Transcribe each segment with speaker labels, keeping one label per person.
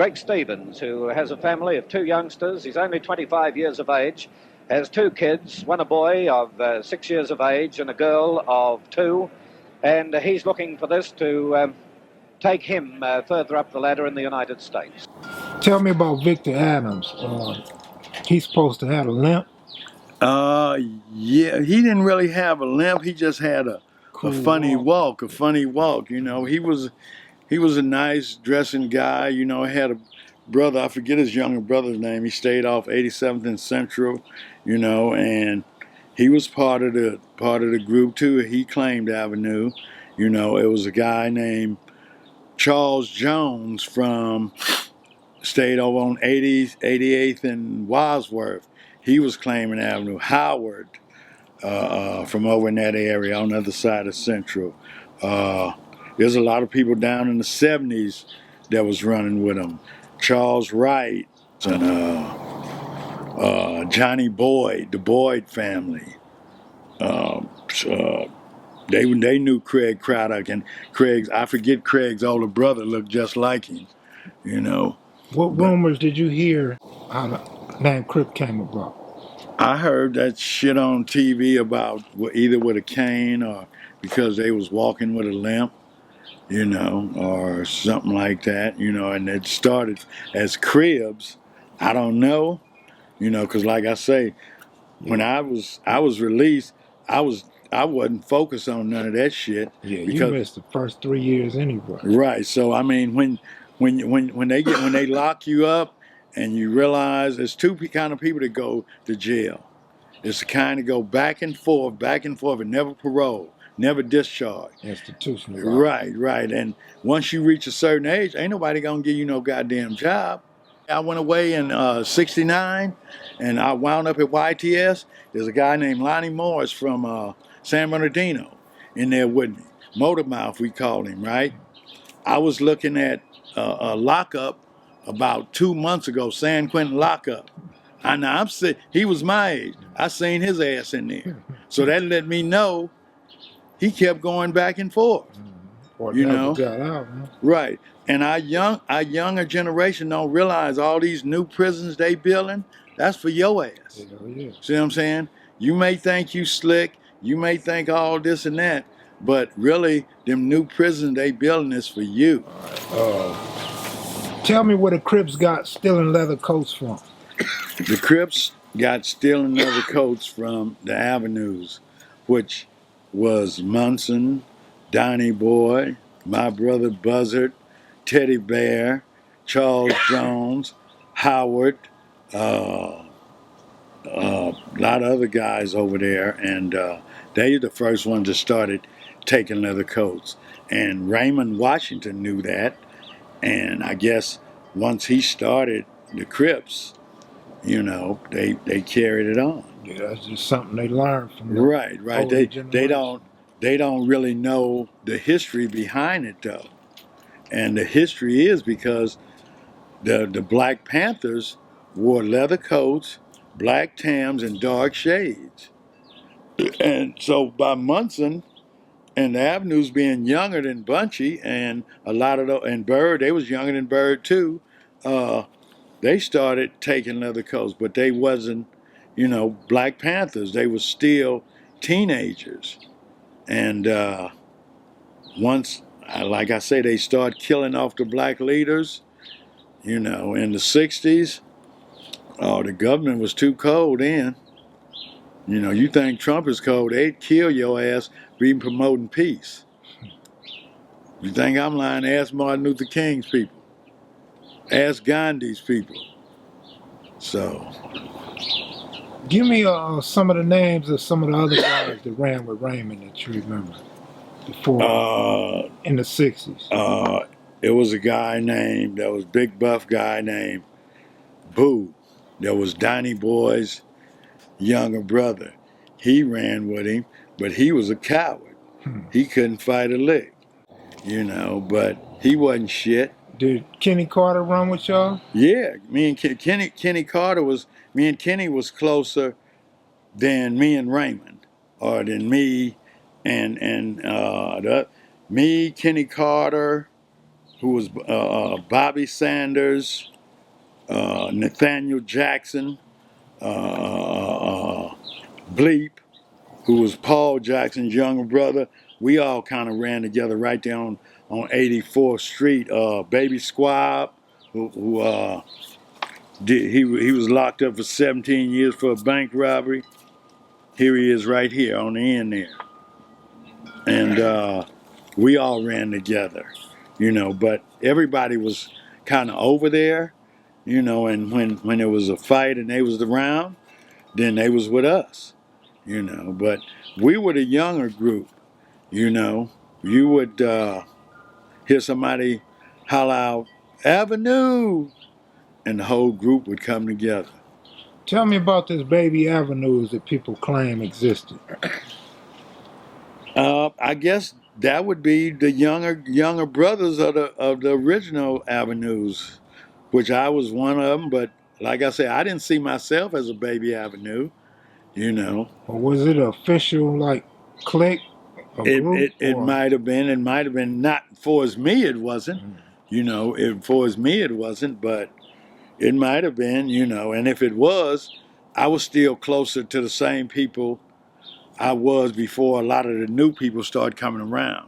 Speaker 1: Greg Stevens, who has a family of 2 youngsters. He's only 25 years of age, has 2 kids, one a boy of 6 years of age and a girl of 2, and he's looking for this to take him further up the ladder in the United States.
Speaker 2: Tell me about Victor Adams. He's supposed to have a limp.
Speaker 3: Yeah, he didn't really have a limp. He just had a funny walk. You know, he was a nice dressing guy. You know, he had a brother. I forget his younger brother's name. He stayed off 87th and Central. You know, and he was part of the group too. He claimed Avenue. You know, it was a guy named Charles Jones stayed over on 80th, 88th and Wadsworth. He was claiming Avenue. Howard from over in that area on the other side of Central. There's a lot of people down in the 70s that was running with him. Charles Wright and Johnny Boyd, the Boyd family. They knew Craig Craddock, and I forget Craig's older brother looked just like him, you know.
Speaker 2: What rumors did you hear how the name Crip came about?
Speaker 3: I heard that shit on TV about either with a cane or because they was walking with a limp, you know, or something like that, you know, and it started as Cribs. I don't know, you know, because like I say, when I was released, I wasn't focused on none of that shit.
Speaker 2: Yeah, because you missed the first 3 years anyway.
Speaker 3: Right. So I mean, when they lock you up and you realize there's 2 kind of people that go to jail. It's the kind of go back and forth, and never parole, never discharge.
Speaker 2: Institutional.
Speaker 3: Right. And once you reach a certain age, ain't nobody gonna give you no goddamn job. I went away in '69, and I wound up at YTS. There's a guy named Lonnie Morris from San Bernardino in there with me. Motor Mouth, we called him, right? I was looking at a lockup about 2 months ago, San Quentin lockup. I'm sick. He was my age. I seen his ass in there. So that let me know he kept going back and forth. You know?
Speaker 2: Got out, huh?
Speaker 3: Right. And our younger generation don't realize all these new prisons they building, that's for your ass.
Speaker 2: Yeah.
Speaker 3: See what I'm saying? You may think you slick, you may think all this and that, but really, them new prisons they building is for you.
Speaker 2: Tell me where the Crips got stealing leather coats from.
Speaker 3: The Crips got stealing leather coats from the Avenues, which was Munson, Donnie Boy, my brother Buzzard, Teddy Bear, Charles Jones, Howard, a lot of other guys over there, and they were the first ones that started taking leather coats. And Raymond Washington knew that, and I guess once he started the Crips, you know, they carried it on.
Speaker 2: Yeah, that's just something they learned from the
Speaker 3: Right. They don't really know the history behind it though. And the history is because the Black Panthers wore leather coats, black tams, and dark shades. And so by Munson and the Avenues being younger than Bunchy and a lot of and Bird, they was younger than Bird too. They started taking leather coats, but they wasn't, you know, Black Panthers. They were still teenagers. And once, like I say, they start killing off the black leaders, you know, in the 60s, the government was too cold then. You know, you think Trump is cold, they'd kill your ass for even promoting peace. You think I'm lying? Ask Martin Luther King's people. Ask Gandhi's people. So.
Speaker 2: Give me some of the names of some of the other guys that ran with Raymond that you remember before in the 60s.
Speaker 3: It was a guy that was big buff guy named Boo. There was Donnie Boy's younger brother. He ran with him, but he was a coward. He couldn't fight a lick, you know, but he wasn't shit.
Speaker 2: Did Kenny Carter run with y'all?
Speaker 3: Yeah, me and Kenny Carter me and Kenny was closer than me and Raymond, or than me and me, Kenny Carter, who was Bobby Sanders, Nathaniel Jackson, Bleep, who was Paul Jackson's younger brother. We all kind of ran together right there on 84th Street. Baby Squab, who he was locked up for 17 years for a bank robbery. Here he is right here on the end there. And we all ran together, but everybody was kind of over there, and when there was a fight and they was around, then they was with us, but we were the younger group, you would hear somebody holler out, Avenue, and the whole group would come together.
Speaker 2: Tell me about this baby avenues that people claim existed.
Speaker 3: I guess that would be the younger brothers of the original avenues, which I was one of them. But like I said, I didn't see myself as a baby avenue.
Speaker 2: Or was it an official like clique, a group?
Speaker 3: It might have been. It might have been not for as me. It wasn't. For as me it wasn't. But it might have been. And if it was, I was still closer to the same people I was before a lot of the new people started coming around.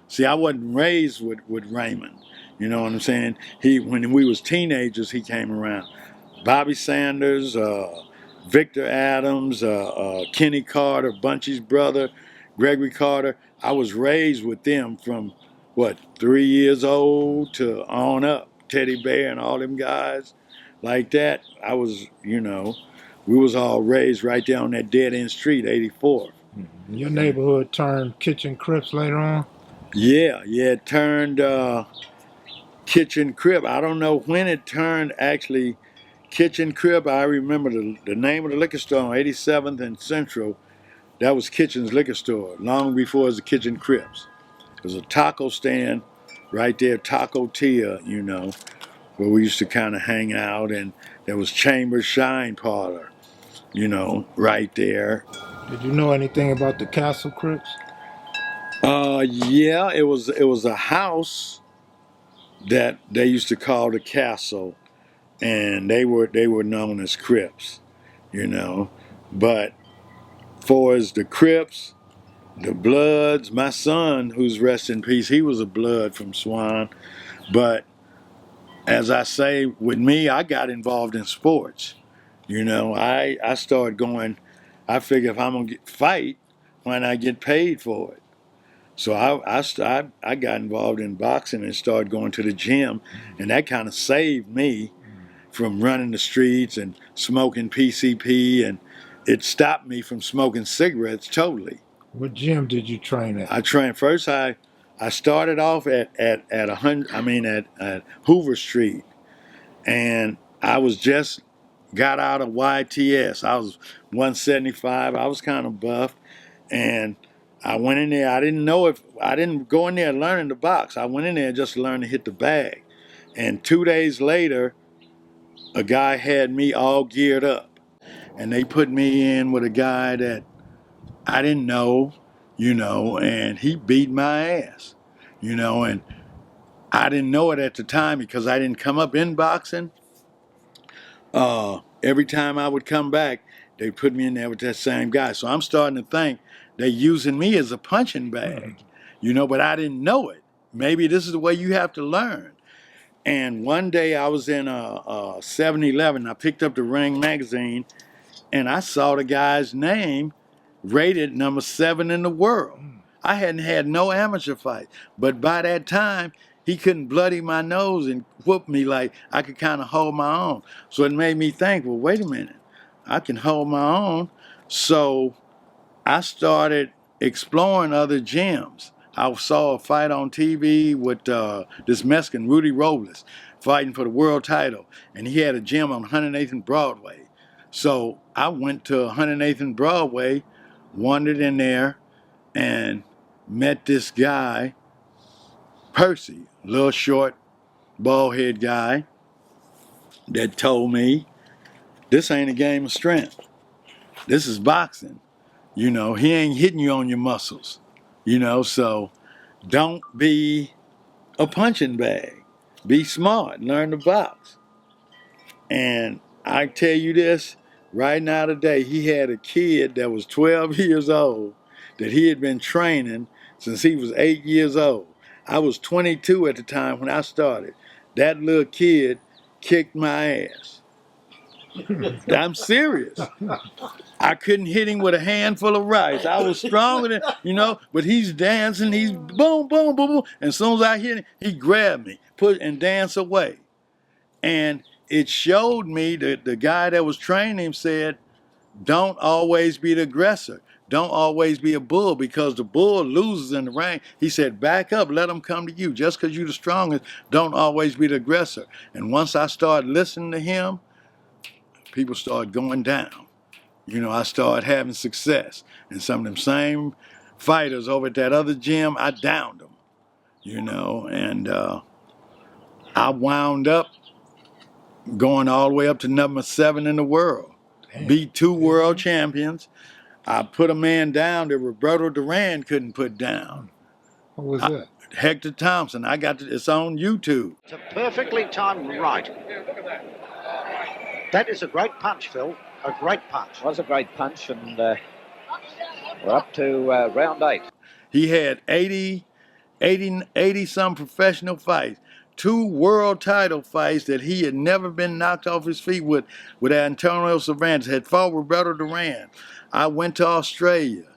Speaker 3: See, I wasn't raised with Raymond. You know what I'm saying? When we was teenagers, he came around. Bobby Sanders, Victor Adams, Kenny Carter, Bunchy's brother, Gregory Carter. I was raised with them from, 3 years old to on up. Teddy Bear and all them guys like that. I was, we was all raised right there on that dead-end street, 84.
Speaker 2: Your neighborhood turned kitchen crips later on?
Speaker 3: Yeah, it turned kitchen crib. I don't know when it turned actually kitchen crib. I remember the name of the liquor store on 87th and Central. That was Kitchen's Liquor Store, long before it was the Kitchen Crips. There was a taco stand right there, Taco Tia, where we used to kind of hang out, and there was Chambers Shine Parlor, right there.
Speaker 2: Did you know anything about the Castle Crips?
Speaker 3: Yeah, it was a house that they used to call the Castle, and they were known as Crips, But for as the Crips, the Bloods, my son, who's rest in peace, he was a Blood from Swan. But as I say, with me, I got involved in sports. I started going. I figure if I'm gonna fight, why not get paid for it? So I got involved in boxing and started going to the gym, and that kind of saved me from running the streets and smoking PCP, and it stopped me from smoking cigarettes totally.
Speaker 2: What gym did you train at?
Speaker 3: I trained first. I started off at 100. At Hoover Street, and I was just got out of YTS. I was 175. I was kind of buff, and I went in there. I didn't go in there learning to box. I went in there just to learn to hit the bag. And 2 days later, a guy had me all geared up, and they put me in with a guy that I didn't know, and he beat my ass, and I didn't know it at the time because I didn't come up in boxing. Every time I would come back, they put me in there with that same guy. So I'm starting to think they're using me as a punching bag, but I didn't know it. Maybe this is the way you have to learn. And one day I was in a 7-Eleven. I picked up the Ring magazine, and I saw the guy's name rated number 7 in the world. I hadn't had no amateur fight, but by that time, he couldn't bloody my nose and whoop me like I could kind of hold my own. So it made me think, well, wait a minute, I can hold my own. So I started exploring other gyms. I saw a fight on TV with this Mexican, Rudy Robles, fighting for the world title, and he had a gym on 108th and Broadway. So I went to 108th and Broadway, wandered in there, and met this guy, Percy, little short, bald head guy, that told me, this ain't a game of strength. This is boxing. He ain't hitting you on your muscles. So don't be a punching bag. Be smart, learn the box. And I tell you this, right now today, he had a kid that was 12 years old that he had been training since he was 8 years old. I was 22 at the time when I started. That little kid kicked my ass. I'm serious. I couldn't hit him with a handful of rice. I was stronger than, but he's dancing, he's boom, boom, boom, boom. And as soon as I hit him, he grabbed me, and danced away. And it showed me that the guy that was training him said, don't always be the aggressor. Don't always be a bull, because the bull loses in the ring. He said, back up, let them come to you. Just because you're the strongest, don't always be the aggressor. And once I started listening to him, people started going down. I started having success. And some of them same fighters over at that other gym, I downed them, and I wound up going all the way up to number 7 in the world. Damn. Beat 2 world champions. I put a man down that Roberto Duran couldn't put down.
Speaker 2: What was that?
Speaker 3: Hector Thompson. It's on YouTube.
Speaker 1: It's a perfectly timed right. That is a great punch, Phil. A great punch. It was a great punch, and we're up to round 8.
Speaker 3: He had 80 some professional fights. 2 world title fights that he had never been knocked off his feet with Antonio Cervantes. Had fought Roberto Duran. I went to Australia,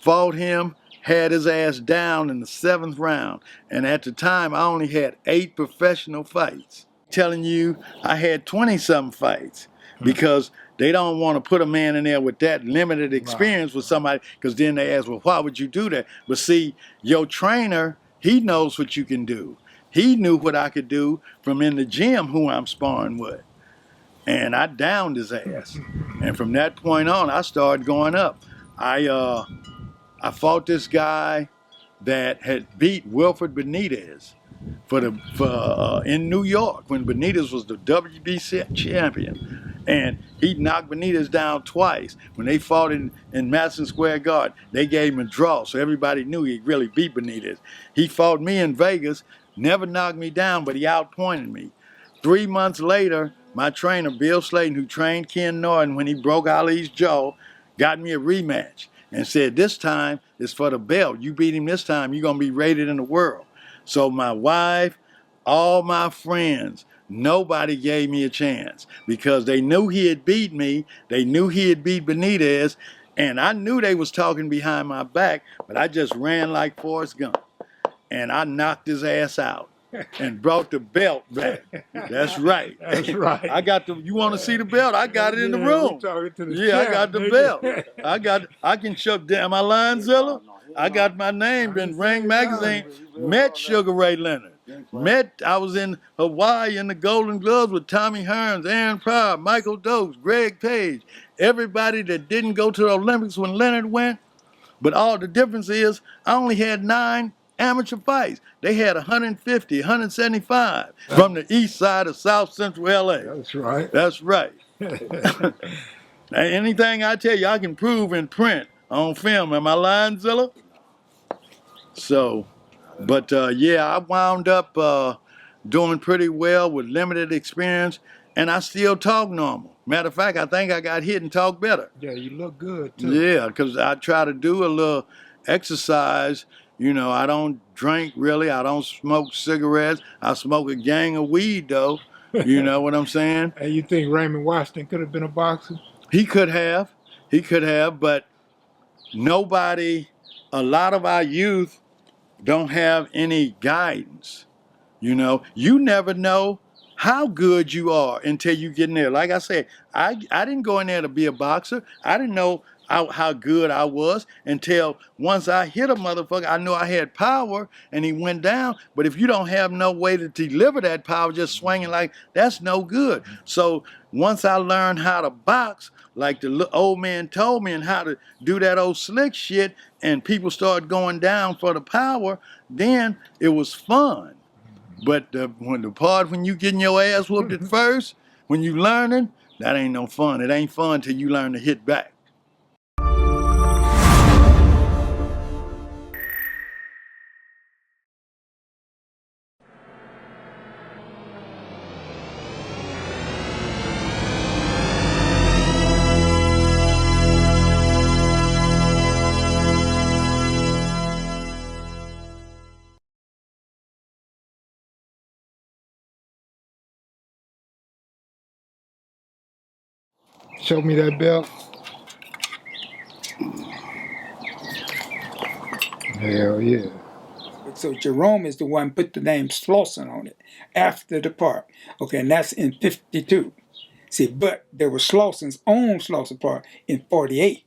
Speaker 3: fought him, had his ass down in the 7th round. And at the time, I only had 8 professional fights. Telling you, I had 20-something fights, because they don't want to put a man in there with that limited experience with somebody, because then they ask, well, why would you do that? But see, your trainer, he knows what you can do. He knew what I could do from in the gym who I'm sparring with. And I downed his ass. And from that point on, I started going up. I fought this guy that had beat Wilfred Benitez in New York when Benitez was the WBC champion. And he knocked Benitez down twice. When they fought in Madison Square Garden, they gave him a draw, so everybody knew he really beat Benitez. He fought me in Vegas, never knocked me down, but he outpointed me. 3 months later, my trainer, Bill Slayton, who trained Ken Norton when he broke Ali's jaw, got me a rematch and said, this time is for the belt. You beat him this time, you're going to be rated in the world. So my wife, all my friends, nobody gave me a chance, because they knew he had beat me. They knew he had beat Benitez, and I knew they was talking behind my back, but I just ran like Forrest Gump, and I knocked his ass out and brought the belt back. That's right.
Speaker 2: That's right.
Speaker 3: I got you want to see the belt? I got it in the room. I got the belt. I can show, am I lying, Zilla? I got my name in Ring Magazine. Met Sugar Ray Leonard. I was in Hawaii in the Golden Gloves with Tommy Hearns, Aaron Pryor, Michael Dokes, Greg Page. Everybody that didn't go to the Olympics when Leonard went. But all the difference is I only had 9 amateur fights. They had 150, 175 from the east side of South Central LA.
Speaker 2: That's right.
Speaker 3: That's right. Anything I tell you, I can prove in print, on film. Am I lying, Zilla? So, but yeah, I wound up doing pretty well with limited experience, and I still talk normal. Matter of fact, I think I got hit and talk better.
Speaker 2: Yeah, you look good, too.
Speaker 3: Yeah, because I try to do a little exercise. I don't drink, really. I don't smoke cigarettes. I smoke a gang of weed, though. You know what I'm saying?
Speaker 2: And you think Raymond Washington could have been a boxer?
Speaker 3: He could have. But a lot of our youth don't have any guidance. You never know how good you are until you get in there. Like I said, I didn't go in there to be a boxer. I didn't know how good I was until once I hit a motherfucker, I knew I had power and he went down. But if you don't have no way to deliver that power, just swinging that's no good. So once I learned how to box, like the old man told me, and how to do that old slick shit, and people started going down for the power, then it was fun. But when you getting your ass whooped at first, when you learning, that ain't no fun. It ain't fun till you learn to hit back.
Speaker 2: Show me that belt. Hell yeah.
Speaker 4: So Jerome is the one put the name Slauson on it after the park. Okay, and that's in 52. See, but there was Slauson's own Slauson Park in 48.